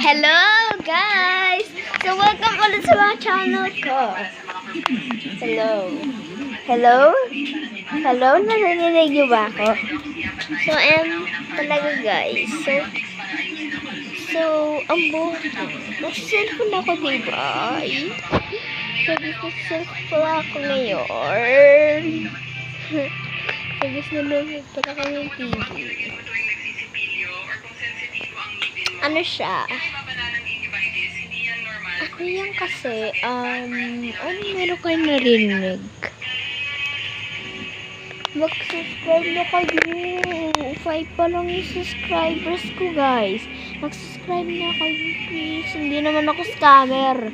Hello guys! So welcome ulit sa mga channel ko. Hello. Hello? Hello? Narinig niyo ba ako? So talaga guys. So ang buhay. Nasa-cellphone ako diba? So nasa-cellphone pala ako ngayon. So gusto nanonood pala kami ng TV. Ano siya? Ako yan kasi, ano meron kayo narinig? Mag-subscribe na kayo. 5 pa lang yung subscribers ko, guys. Mag-subscribe na kayo, please. Hindi naman ako scammer.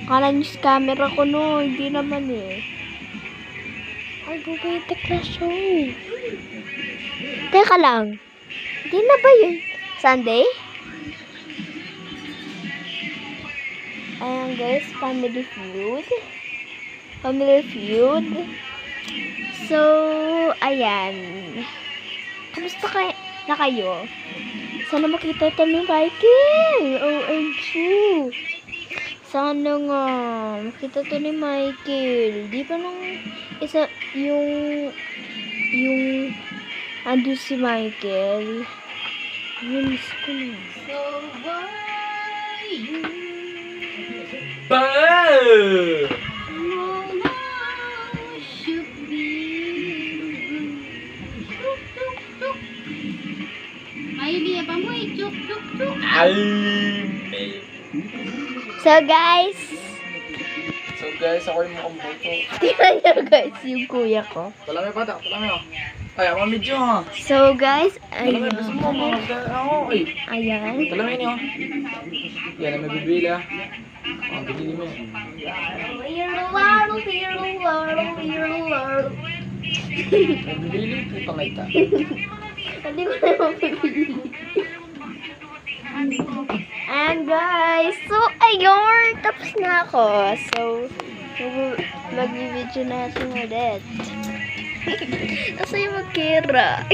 Kala niyo scammer ako, no? Hindi naman eh. Ay, bugay tekla show. Teka lang. Hindi na ba yun? Sunday? Ayan guys, Family Feud. Family Feud. So, ayan. Kamusta na kayo? Sana makita ito ni Michael. OMG. Sana nga. Makita ito ni Michael. Di ba nung isa, yung ando si Michael. Miss ko na. So, why you? So guys, ako yung mukhang buto. tingnan nyo guys yung kuya ko. Talami pa, talami oh. Ay, ako medyo ha. So guys, Talami, gusto mo mga ako. Ay, ayan. talami niyo. Yan, may bibili ah. Bibili mo. May bibili, putang ita. Hindi ko na mapipili. And guys, so ayun, tapos na ako. So, mag-video natin ulit. Kasi yung magkira.